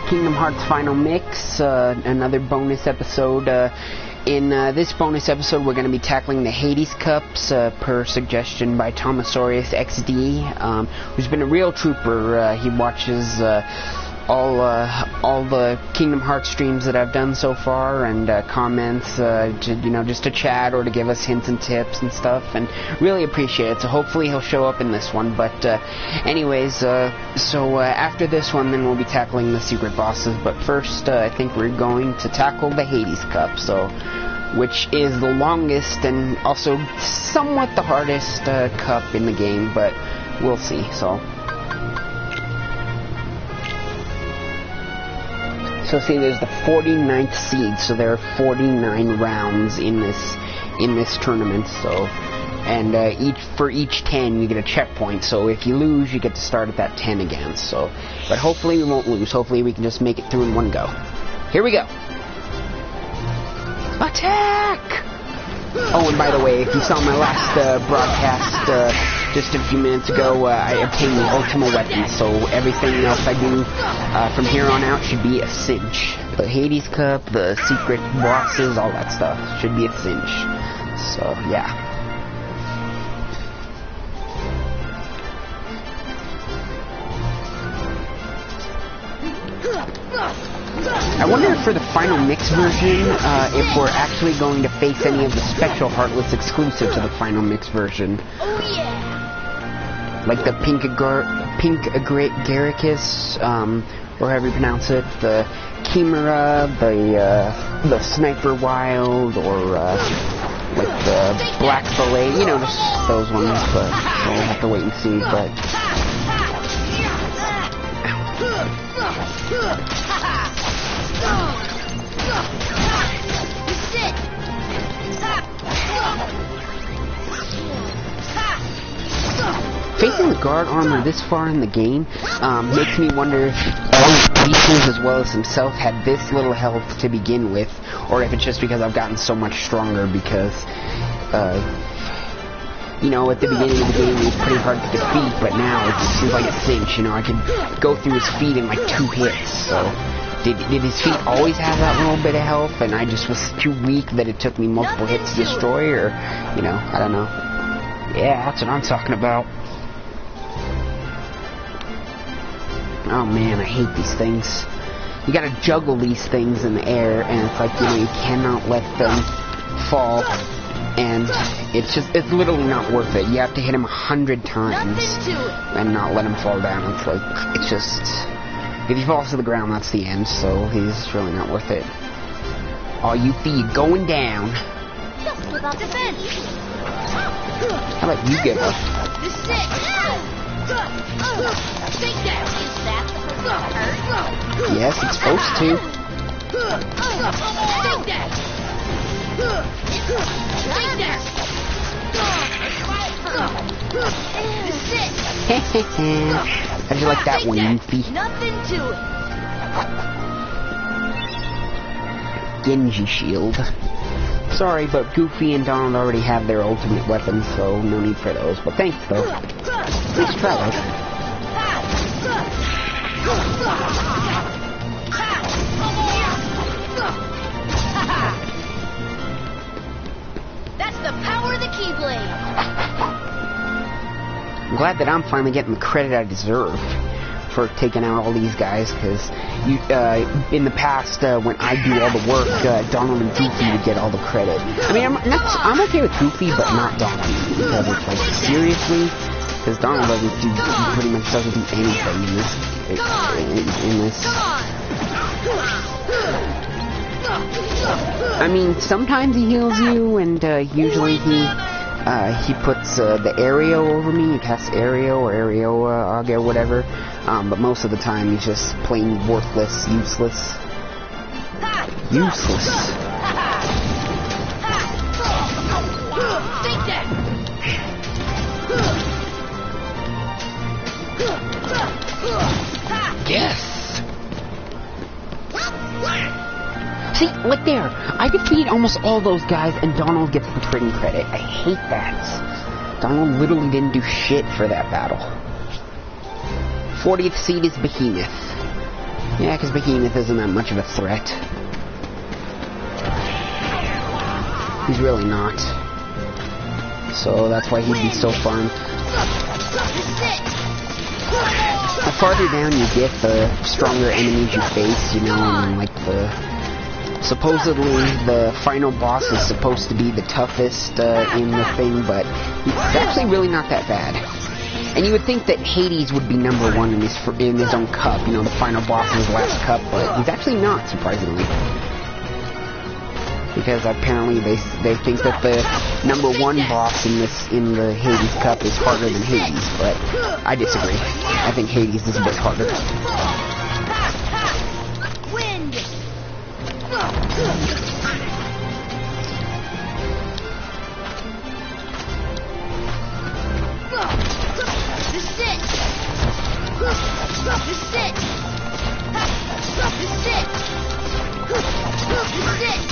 Kingdom Hearts Final Mix, another bonus episode. In this bonus episode, we're going to be tackling the Hades Cups, per suggestion by Thomasaurus XD, who's been a real trooper. He watches all the Kingdom Hearts streams that I've done so far, and comments, just to chat or to give us hints and tips and stuff, and really appreciate it. So hopefully he'll show up in this one. But anyways, after this one, then we'll be tackling the secret bosses. But first, I think we're going to tackle the Hades Cup, which is the longest and also somewhat the hardest cup in the game, but we'll see. So see, there's the 49th seed, so there are 49 rounds in this tournament. And for each 10 you get a checkpoint. So if you lose, you get to start at that 10 again. But hopefully we won't lose. Hopefully we can just make it through in one go. Here we go. Attack! Oh, and by the way, if you saw my last broadcast just a few minutes ago, I obtained the ultimate weapon, so everything else I do from here on out should be a cinch. The Hades Cup, the secret bosses, all that stuff should be a cinch. So, yeah. I wonder if for the final mix version, if we're actually going to face any of the special Heartless exclusive to the final mix version. Oh yeah! Like the Pink Agaricus, or however you pronounce it, the Chimera, the Sniper Wild, or like the Black Fillet, just those ones, but we'll have to wait and see, but... Facing the guard armor this far in the game makes me wonder if all his pieces as well as himself had this little health to begin with, or if it's just because I've gotten so much stronger because, at the beginning of the game it was pretty hard to defeat, but now it seems like a cinch, I could go through his feet in like 2 hits, so... Did his feet always have that little bit of health, and I just was too weak that it took me multiple hits to destroy, or, I don't know. Yeah, that's what I'm talking about. Oh man, I hate these things. You gotta juggle these things in the air, and it's like, you cannot let them fall, and it's literally not worth it. You have to hit him 100 times, and not let him fall down. It's just... If he falls to the ground, that's the end, so he's really not worth it. Oh, you going down. Just without defense. How about you give up? This is it. Think that. Is that supposed to hurt? Yes, it's supposed to. Think that. Think that. This is it. How'd you like that one, Yuffie? Nothing to it. Genji shield. Sorry, but Goofy and Donald already have their ultimate weapons, so no need for those. But thanks, though. Nice try, though. That's the power of the Keyblade. I'm glad that I'm finally getting the credit I deserve for taking out all these guys, because in the past, when I do all the work, Donald and Goofy would get all the credit. I mean, I'm okay with Goofy, but not Donald, because it's like, seriously? Because Donald pretty much doesn't do anything in this. I mean, sometimes he heals you, and usually he puts the Aereo over me. He casts Aereo or Aereo or whatever. But most of the time he's just plain worthless, useless. Useless. Yes! See, like there, I defeated almost all those guys, and Donald gets the trading credit. I hate that. Donald literally didn't do shit for that battle. 40th seed is Behemoth. Yeah, because Behemoth isn't that much of a threat. He's really not. So that's why he'd be so fun. The farther down you get, the stronger enemies you face, you know, and like supposedly the final boss is supposed to be the toughest in the thing, but he's actually really not that bad. And you would think that Hades would be number one in his own cup, you know, the final boss in his last cup, but he's actually not, surprisingly. Because apparently they think that the number one boss in the Hades cup is harder than Hades, but I disagree. I think Hades is a bit harder. Wind. This is it. This is it. This is it. This is it.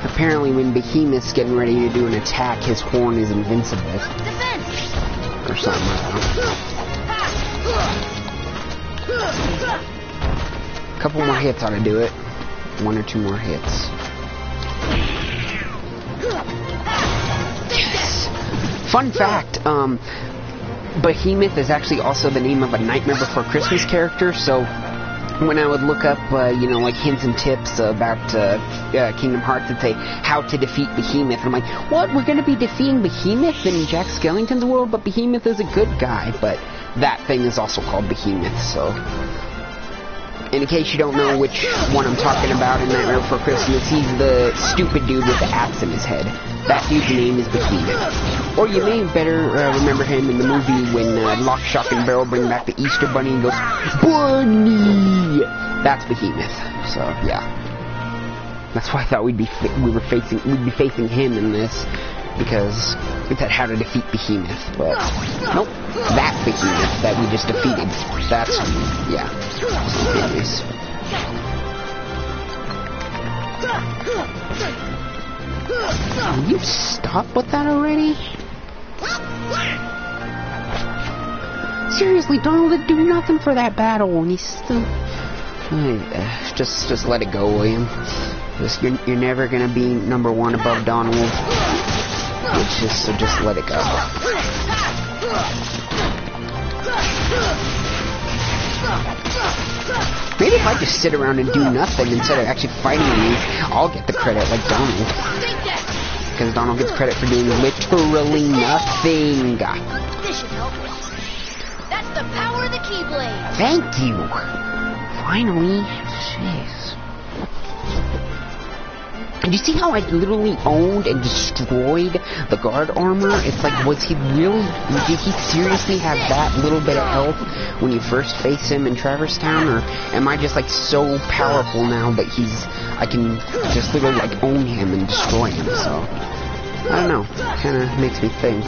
Apparently when Behemoth's getting ready to do an attack, his horn is invincible. Or something, I don't know. A couple more hits ought to do it. 1 or 2 more hits. Yes! Fun fact, Behemoth is actually also the name of a Nightmare Before Christmas character, so when I would look up, you know, like hints and tips about Kingdom Hearts, it'd say how to defeat Behemoth. And I'm like, what? We're going to be defeating Behemoth in Jack Skellington's world? But Behemoth is a good guy, but that thing is also called Behemoth, so... In case you don't know which one I'm talking about in Nightmare Before Christmas, he's the stupid dude with the axe in his head. That dude's name is Behemoth. Or you may better remember him in the movie when Lock, Shock, and Barrel bring back the Easter Bunny and goes, Bunny! That's Behemoth. So, yeah. That's why I thought we'd be facing him in this, because it said how to defeat Behemoth, but nope, that Behemoth that we just defeated. That's, yeah. Anyways. Will you stop with that already? Seriously, Donald didn't do nothing for that battle, and he's still... just let it go, William. You're never gonna be number one above Donald. It's just, so just let it go. Maybe if I just sit around and do nothing instead of actually fighting these, I'll get the credit like Donald. Because Donald gets credit for doing literally nothing. This should help. That's the power of the Keyblade. Thank you. Finally. Jeez. Did you see how I literally owned and destroyed the guard armor? It's like, did he seriously have that little bit of health when you first face him in Traverse Town? Or am I just like so powerful now that I can just literally like own him and destroy him? So, I don't know. Kind of makes me think.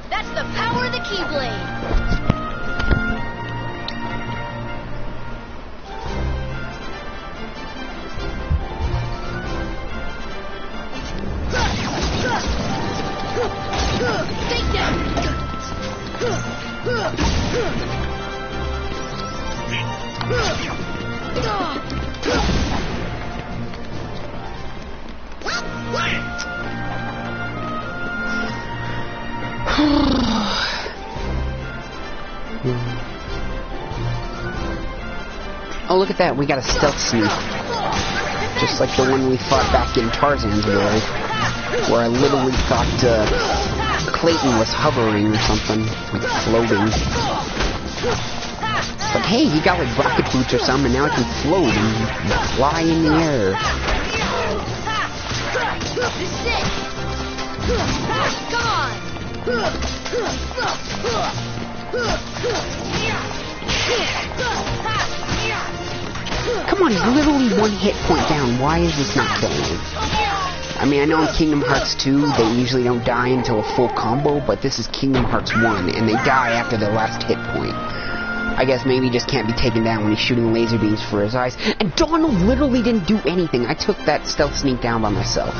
That's the power of the Keyblade. Oh, look at that. We got a stealth sneak. Just like the one we fought back in Tarzan's world, where I literally thought Clayton was hovering or something, like floating. It's like, hey, you got like rocket boots or something, and now I can float and fly in the air. Come on, he's literally 1 hit point down. Why is this not killing him? I mean, I know in Kingdom Hearts 2, they usually don't die until a full combo, but this is Kingdom Hearts 1, and they die after their last hit point. I guess maybe he just can't be taken down when he's shooting laser beams for his eyes. And Donald literally didn't do anything. I took that stealth sneak down by myself.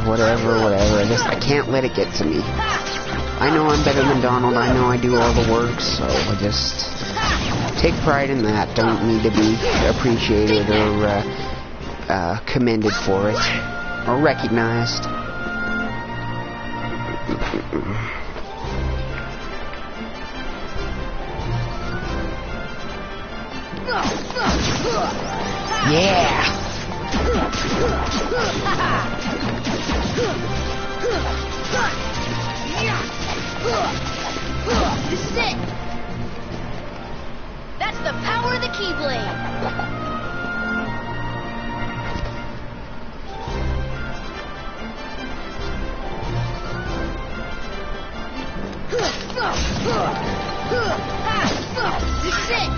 Whatever. I can't let it get to me. I know I'm better than Donald. I know I do all the work, so I just take pride in that. Don't need to be appreciated or commended for it or recognized. Yeah. This is it. That's the power of the Keyblade. This is it.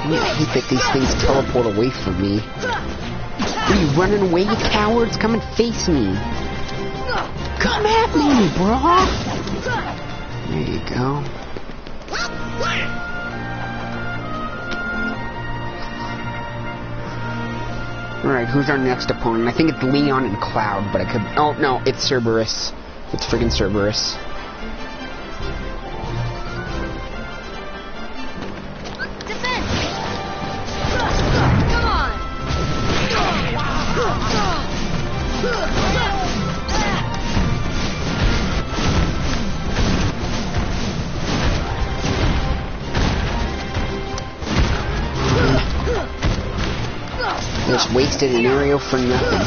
I hate that these things teleport away from me. Are you running away, you cowards? Come and face me. Come at me, bro. There you go. Alright, who's our next opponent? I think it's Leon and Cloud, but I could... Oh, no, it's Cerberus. It's friggin' Cerberus. Just wasted an aerial for nothing.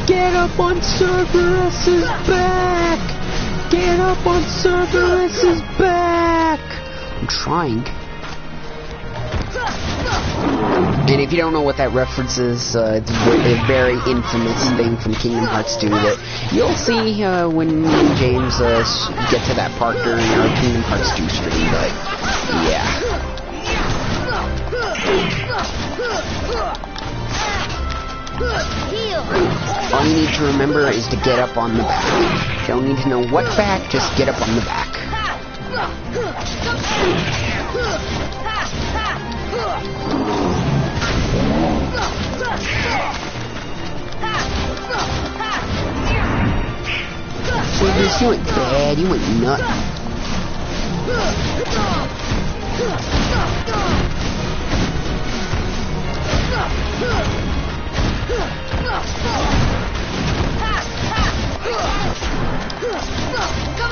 Get up on Cerberus's back! Get up on Cerberus's back! I'm trying. And if you don't know what that reference is, it's a very infamous thing from Kingdom Hearts 2 that you'll see when me and James get to that part during our Kingdom Hearts 2 stream, but yeah. All you need to remember is to get up on the back. You don't need to know what back, just get up on the back. Cerberus, you ain't bad, you ain't nut. Come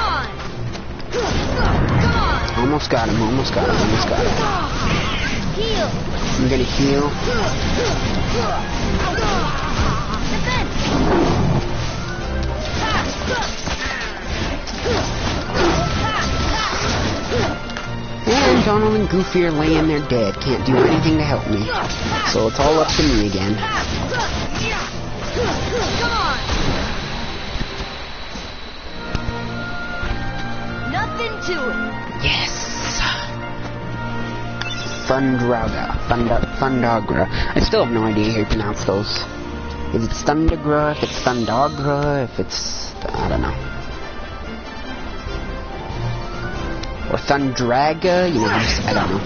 on! Almost got him. Heal! I'm gonna heal. And Donald and Goofy are laying there dead. Can't do anything to help me. So it's all up to me again. Come on! Nothing to it. Yes! Thundagra. I still have no idea how you pronounce those. Is it Thundagra? If it's Thundagra? If it's... I don't know. Or Thundraga? You know, I don't know.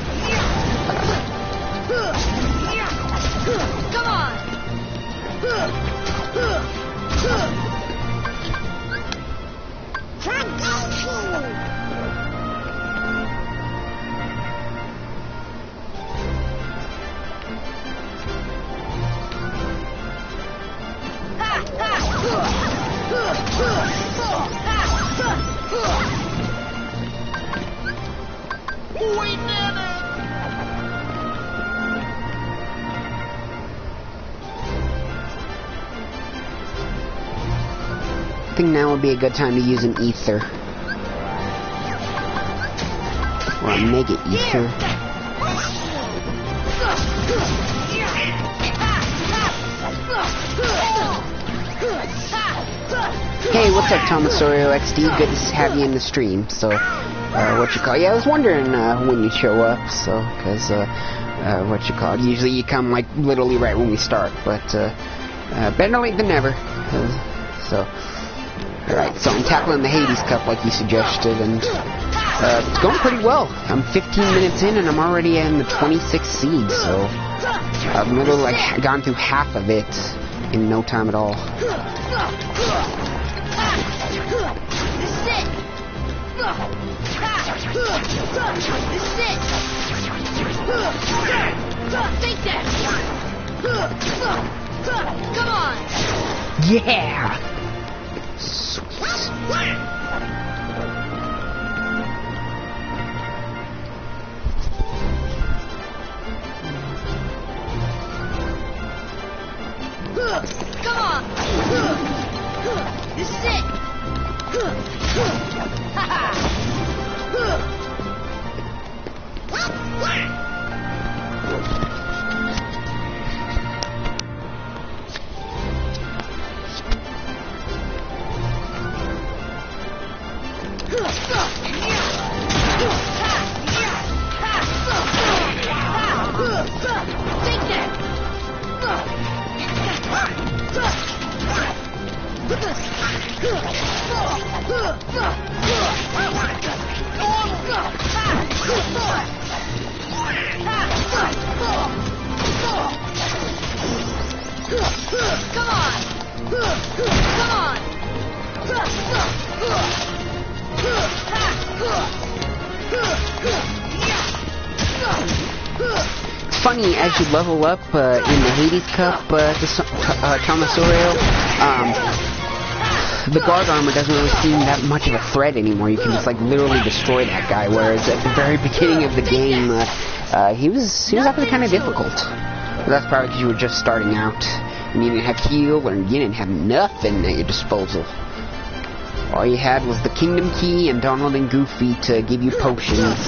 Come on! We did it! I think now would be a good time to use an ether. Or a mega ether. Hey, what's up, Thomasorio XD? Good to have you in the stream. So, Yeah, I was wondering when you show up, so, because, usually you come, like, literally right when we start, but, better late than never, so, alright, so I'm tackling the Hades Cup like you suggested, and, it's going pretty well. I'm 15 minutes in, and I'm already in the 26th seed, so, I've literally, like, gone through half of it in no time at all. Take that! Come on! Yeah! Come on! This is it! It's funny, as you level up in the Hades Cup, Tomasorio, the guard armor doesn't really seem that much of a threat anymore. You can just, like, literally destroy that guy, whereas at the very beginning of the game, he was actually kind of difficult. But that's probably because you were just starting out, and you didn't have heal, or you didn't have nothing at your disposal. All you had was the Kingdom Key and Donald and Goofy to give you potions.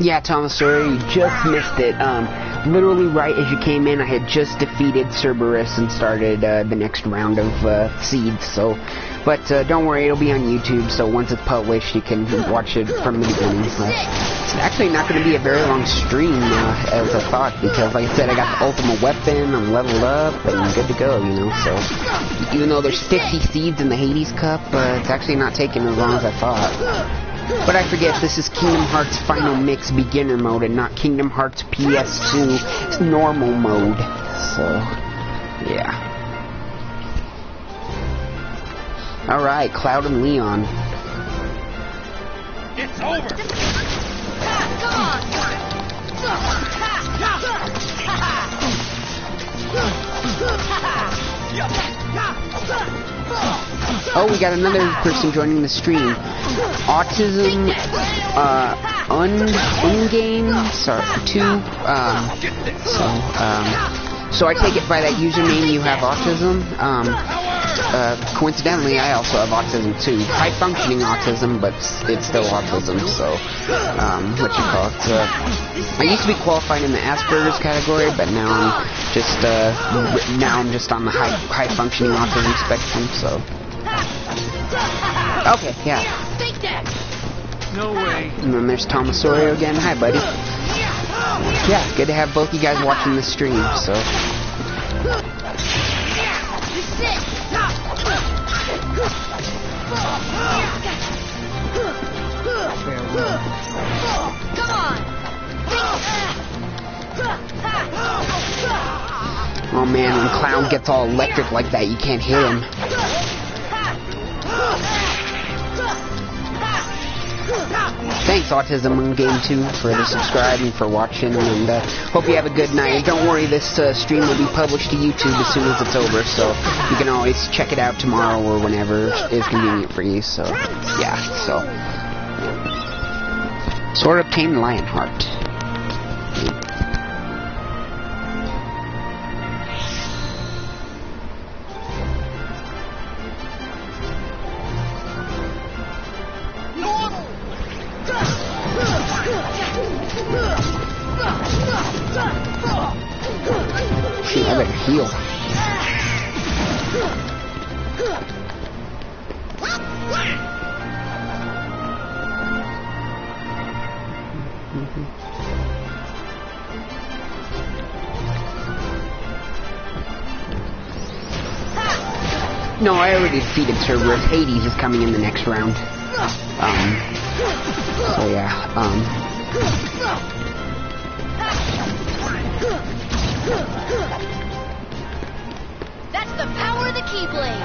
Yeah, Tomasaur, you just missed it. Literally right as you came in, I had just defeated Cerberus and started the next round of seeds. So, but don't worry, it'll be on YouTube. So once it's published, you can watch it from the beginning. It's actually not going to be a very long stream as I thought, because like I said, I got the ultimate weapon, I'm leveled up, and I'm good to go. You know, so even though there's 50 seeds in the Hades Cup, it's actually not taking as long as I thought. But I forget, this is Kingdom Hearts Final Mix Beginner Mode and not Kingdom Hearts PS2 Normal Mode. So, yeah. Alright, Cloud and Leon. It's over! Come on! Oh, we got another person joining the stream. Autism, Ungame, sorry, 2, so I take it by that username you have autism. Coincidentally, I also have autism too. High-functioning autism, but it's still autism, so, I used to be qualified in the Asperger's category, but now I'm just on the high-functioning autism spectrum, so. Okay, yeah. No way. And then there's Tomasorio again. Hi, buddy. Yeah, good to have both you guys watching the stream, so. Come on. Oh man, when Clown gets all electric like that, you can't hit him. thanks, Autism Game 2, for the subscribe and for watching, and hope you have a good night. Don't worry, this stream will be published to YouTube as soon as it's over, so you can always check it out tomorrow or whenever is convenient for you, so, yeah, so. Sword obtained Lionheart. Shoot, I better heal. No, I already defeated Cerberus. Hades is coming in the next round. So yeah, That's the power of the Keyblade.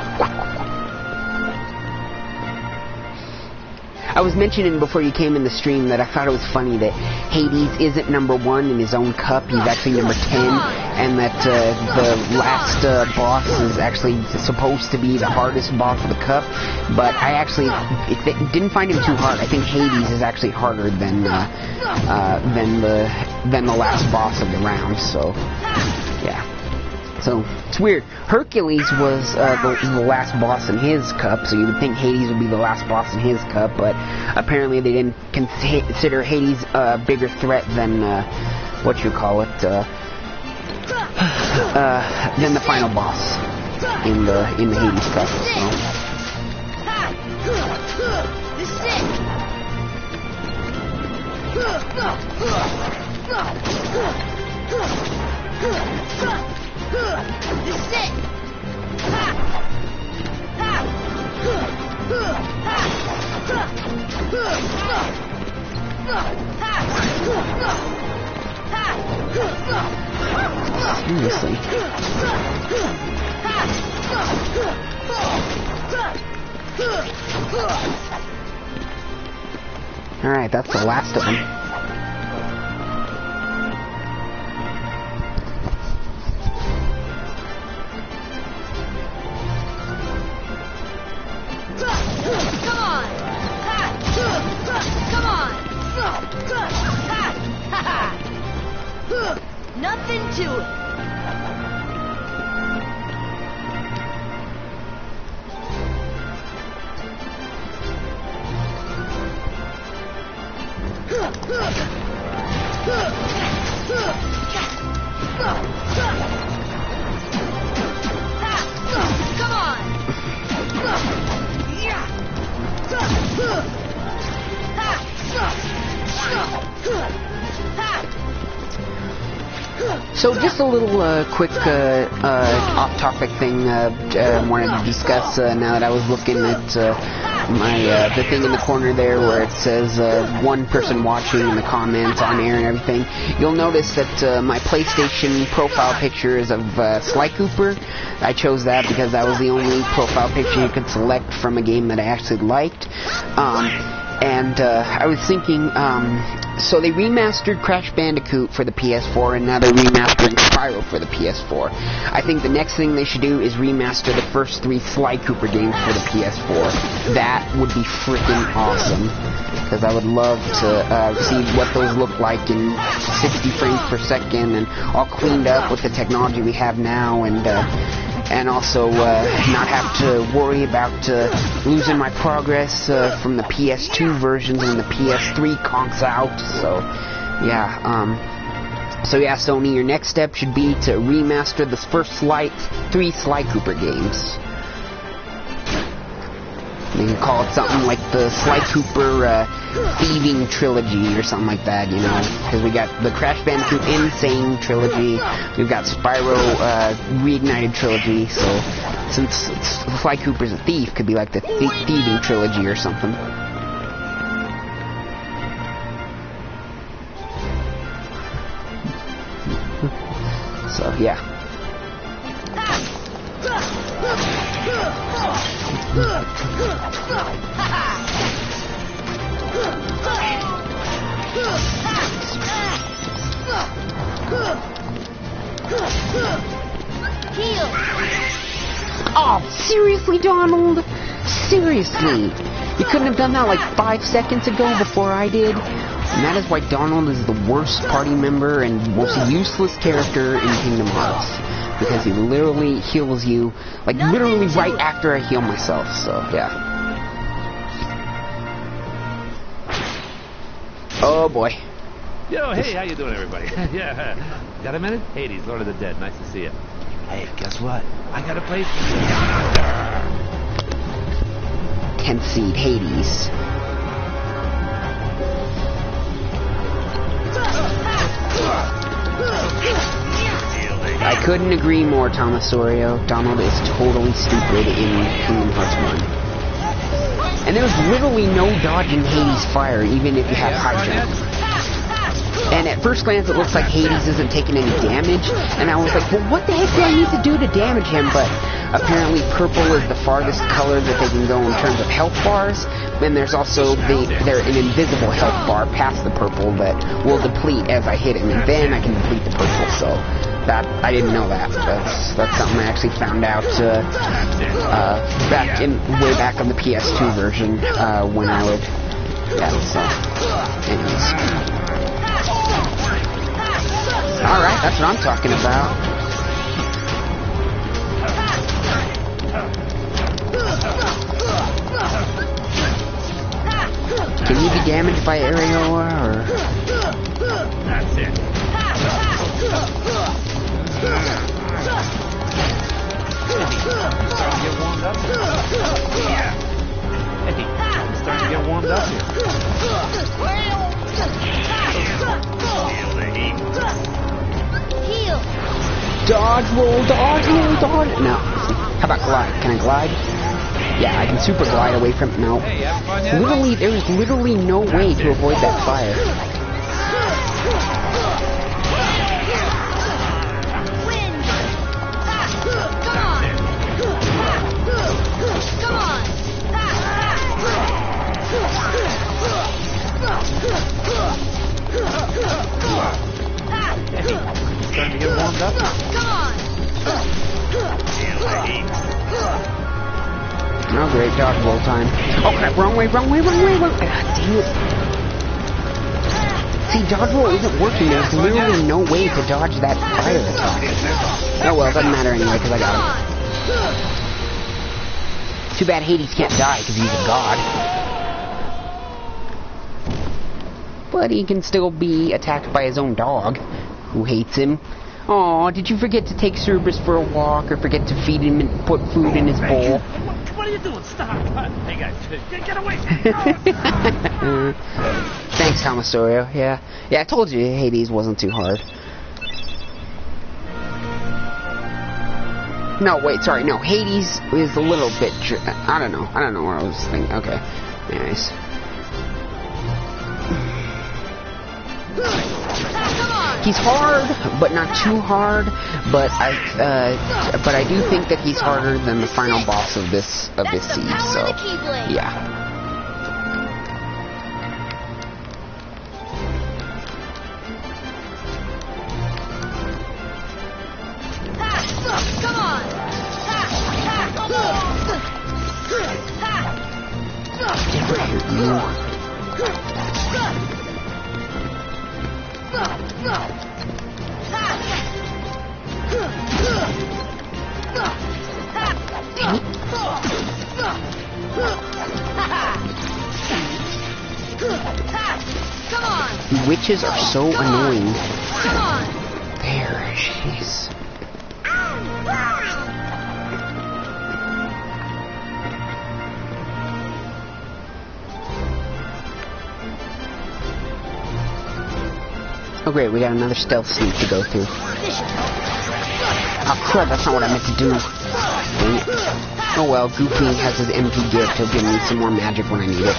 I was mentioning before you came in the stream that I thought it was funny that Hades isn't #1 in his own cup. He's actually number 10, and that the last boss is actually supposed to be the hardest boss of the cup. But I actually didn't find him too hard. I think Hades is actually harder than the last boss of the round. So yeah. So, it's weird. Hercules was the last boss in his cup, so you would think Hades would be the last boss in his cup, but apparently they didn't consider Hades a bigger threat than, than the final boss in the Hades cup, so. This is it! Seriously. Alright, that's the last of them. Nothing to it. Come on. So just a little quick off-topic thing I wanted to discuss now that I was looking at the thing in the corner there where it says one person watching in the comments on air and everything. You'll notice that my PlayStation profile picture is of Sly Cooper. I chose that because that was the only profile picture you could select from a game that I actually liked. And I was thinking, so they remastered Crash Bandicoot for the PS4, and now they're remastering Spyro for the PS4. I think the next thing they should do is remaster the first 3 Sly Cooper games for the PS4. That would be freaking awesome, because I would love to see what those look like in 60 frames per second, and all cleaned up with the technology we have now, and also not have to worry about losing my progress from the PS2 versions when the PS3 conks out. So yeah, Sony, your next step should be to remaster the first 3 Sly Cooper games. You can call it something like the Sly Cooper Thieving Trilogy or something like that, you know, because we got the Crash Bandicoot Insane Trilogy, we've got Spyro Reignited Trilogy, so since Sly Cooper's a thief, could be like the Thieving Trilogy or something. So, yeah. Seriously, Donald? Seriously? You couldn't have done that like 5 seconds ago before I did? And that is why Donald is the worst party member and most useless character in Kingdom Hearts. Because he literally heals you, like literally right after I heal myself, so yeah. Oh boy. Yo, hey, how you doing, everybody? Yeah, got a minute? Hades, Lord of the Dead, nice to see you. Hey, guess what? I got a place down under. 10th seed, Hades. I couldn't agree more, Thomasorio. Donald is totally stupid in Kingdom Hearts 1. And there's literally no dodging Hades' fire, even if you have high jump. And at first glance, it looks like Hades isn't taking any damage. And I was like, well, what the heck do I need to do to damage him? But apparently purple is the farthest color that they can go in terms of health bars. And there's also an invisible health bar past the purple that will deplete as I hit him. And then I can deplete the purple. So that I didn't know that. That's something I actually found out way back on the PS2 version when I would. Yeah. So, anyways. Alright, that's what I'm talking about. Can you be damaged by Areola, or? That's it. Starting to get warmed up here. Yeah. Hey, I'm starting to get warmed up here. Feel the heat. Heal. Dodge roll, dodge roll, dodge. No. How about glide? Can I glide? Yeah, I can super glide away from. No. Hey, have fun yet? Literally, there's literally no way to avoid that fire. Wind. Come on. Come on. Hey, starting to get warmed up. Come on. Feel the heat. Oh great, dodge roll time. Oh crap, wrong way, wrong way, wrong way, wrong way. God damn it. See, dodge roll isn't working. There's literally no way to dodge that fire attack. Oh well, it doesn't matter anyway, because I got him. Too bad Hades can't die, because he's a god. But he can still be attacked by his own dog, who hates him. Aw, did you forget to take Cerberus for a walk, or forget to feed him and put food in his bowl? What are you doing? Stop! Hey guys, get away! Thanks, Thomasorio. Yeah, I told you Hades wasn't too hard. No, wait, sorry, no, Hades is a little bit. I don't know what I was thinking. Okay, anyways. He's hard, but not too hard. But I do think that he's harder than the final boss of this siege. So, yeah. Come on. Get right here, you. Come on. Witches are so annoying. Come on. There, jeez. Oh great, we got another stealth sneak to go through. Oh crap, that's not what I meant to do. Dang it. Oh well, Goofy has his MP gift. He'll give me some more magic when I need it.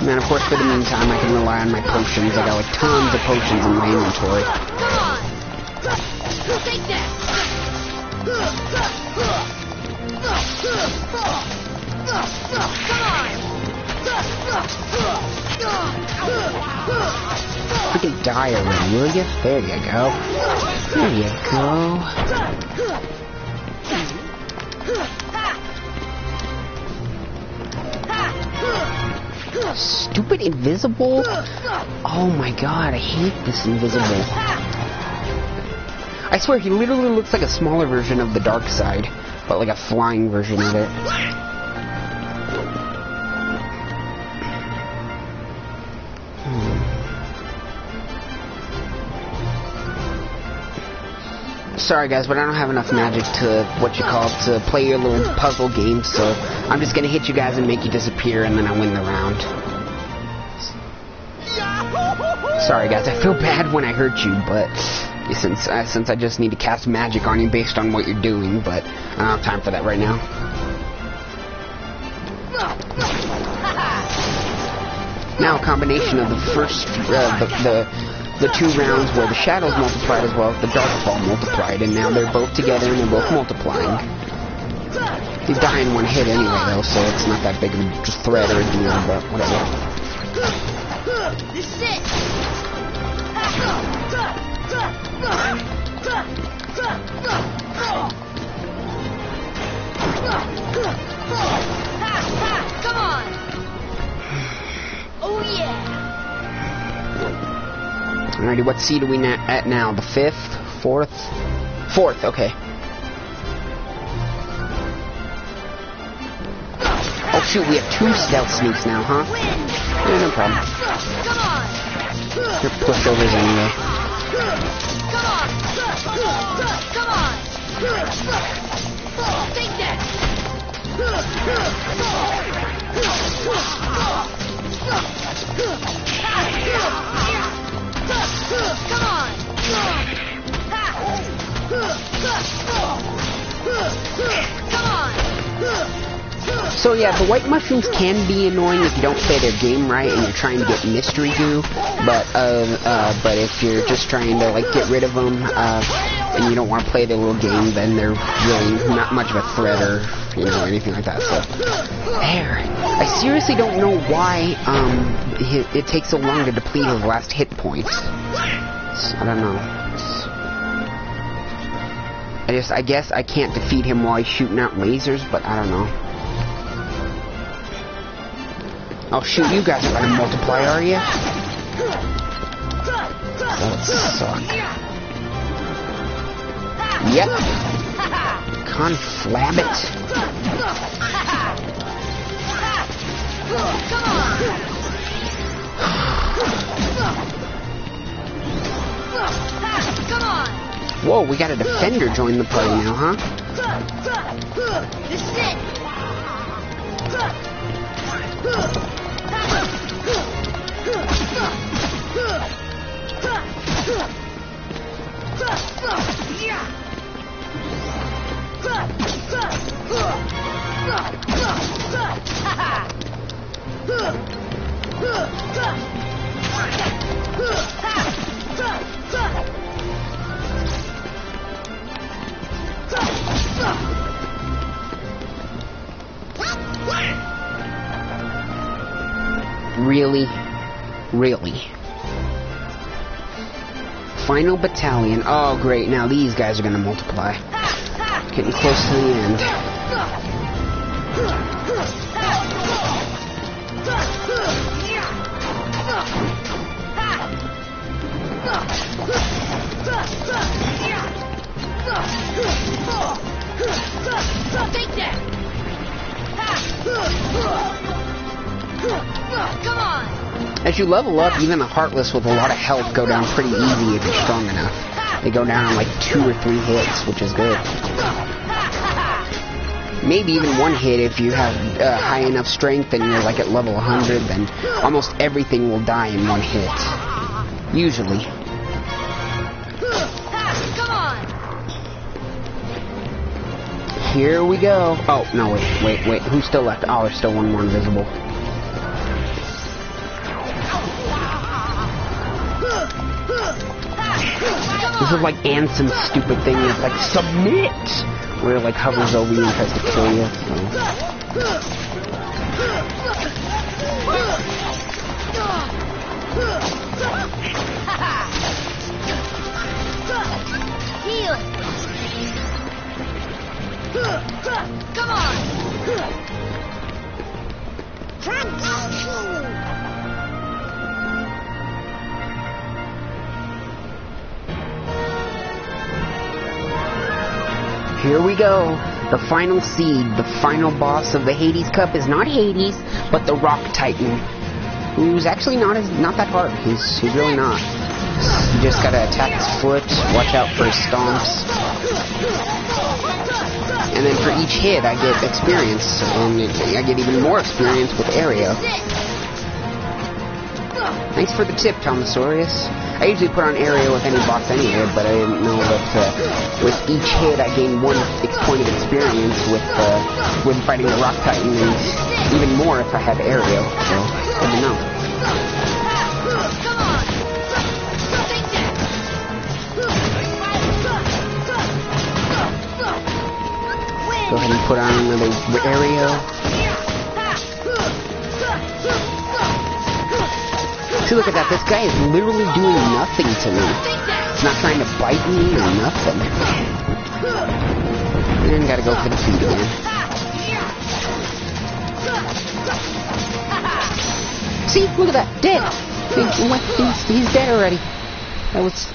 And then of course for the meantime I can rely on my potions. I got like tons of potions in my inventory. Come on. Take that. Freaking die already, will you? There you go. There you go. Stupid invisible. Oh my god, I hate this invisible. I swear, he literally looks like a smaller version of the dark side, but like a flying version of it. Sorry guys, but I don't have enough magic to, to play your little puzzle game, so I'm just gonna hit you guys and make you disappear, and then I win the round. Sorry guys, I feel bad when I hurt you, but since I just need to cast magic on you based on what you're doing, but I don't have time for that right now. Now a combination of the first, the two rounds where the shadows multiplied as well as the darkfall multiplied, and now they're both together and they're both multiplying. He's dying in one hit anyway though, so it's not that big of a threat or a deal, but whatever. This is it! Come on! Oh yeah! Alrighty, what seed are we at now? The 5th? 4th? 4th, okay. Oh shoot, we have 2 stealth sneaks now, huh? Yeah, no problem. They're pushovers anyway. Come on! Take that! Come on! Come on! So yeah, the white mushrooms can be annoying if you don't play their game right and you're trying to get mystery goo, but if you're just trying to like get rid of them and you don't want to play their little game, then they're really not much of a threat or anything like that. So there, I seriously don't know why it takes so long to deplete his last hit points. I don't know. I guess I can't defeat him while he's shooting out lasers, but I don't know. Oh shoot, you guys are gonna multiply, are you? That would suck. Yep. Conflab it. Whoa, we got a defender join the party now, huh? This is it. Really? Really? Final battalion. Oh, great. Now these guys are going to multiply. Getting close to the end. Take that! Come on! As you level up, even the Heartless with a lot of health go down pretty easy if you're strong enough. They go down in like 2 or 3 hits, which is good. Maybe even 1 hit if you have high enough strength and you're like at level 100, then almost everything will die in 1 hit. Usually. Come on! Here we go. Oh, no, wait. Who's still left? Oh, there's still 1 more invisible. This is like Ansem's stupid thing that's like, submit! Where it like hovers over you and tries to kill you. So. Come on! Here we go. The final seed, the final boss of the Hades Cup is not Hades, but the Rock Titan, who's actually not that hard. He's really not. You just gotta attack his foot, watch out for his stomps, and then for each hit I get experience, and I get even more experience with Aereo. Thanks for the tip, Tomosaurus. I usually put on Aereo with any boss anyway, but I didn't know that with each hit I gain 1 point of experience with fighting the Rock Titan, and even more if I have Aereo, so good to know. Go ahead and put on another Aereo. See, look at that. This guy is literally doing nothing to me. He's not trying to bite me or nothing. And gotta go for the feet again. See, look at that. Dead. He's dead already. That was...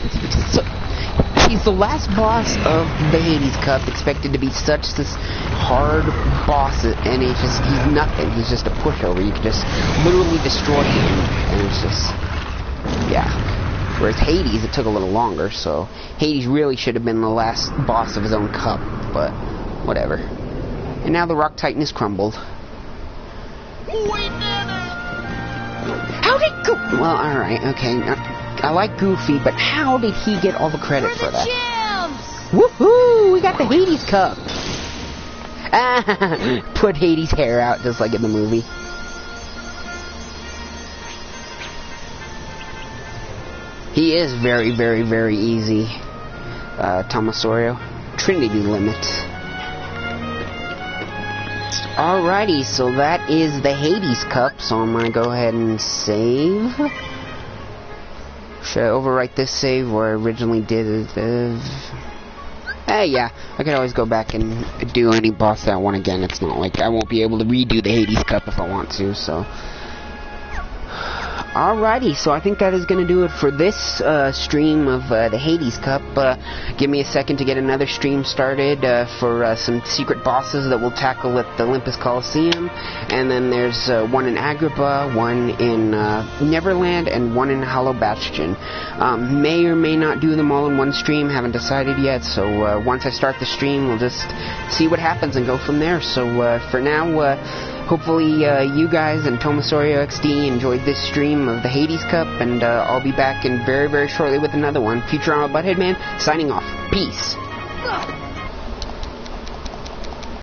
He's the last boss of the Hades Cup, expected to be such this hard boss, and he's nothing. He's just a pushover. You can just literally destroy him, and it's just, yeah. Whereas Hades, it took a little longer, so Hades really should have been the last boss of his own cup, but whatever. And now the Rock Titan is crumbled. How did well, alright, okay. I like Goofy, but how did he get all the credit for that? Woohoo! We got the Hades Cup! Put Hades' hair out just like in the movie. He is very, very, very easy, Tomosaurus. Trinity limit. Alrighty, so that is the Hades Cup, so I'm gonna go ahead and save. Should I overwrite this save where I originally did it? Yeah, I could always go back and do any boss that I want again. It's not like I won't be able to redo the Hades Cup if I want to, so... Alrighty, so I think that is going to do it for this stream of the Hades Cup. Give me a second to get another stream started for some secret bosses that we'll tackle at the Olympus Coliseum. And then there's one in Agrippa, one in Neverland, and one in Hollow Bastion. May or may not do them all in one stream, haven't decided yet. So once I start the stream, we'll just see what happens and go from there. So for now... hopefully you guys and Tomosaurus XD enjoyed this stream of the Hades Cup, and I'll be back in very, very shortly with another one. ftrmabthdmn19's signing off. Peace.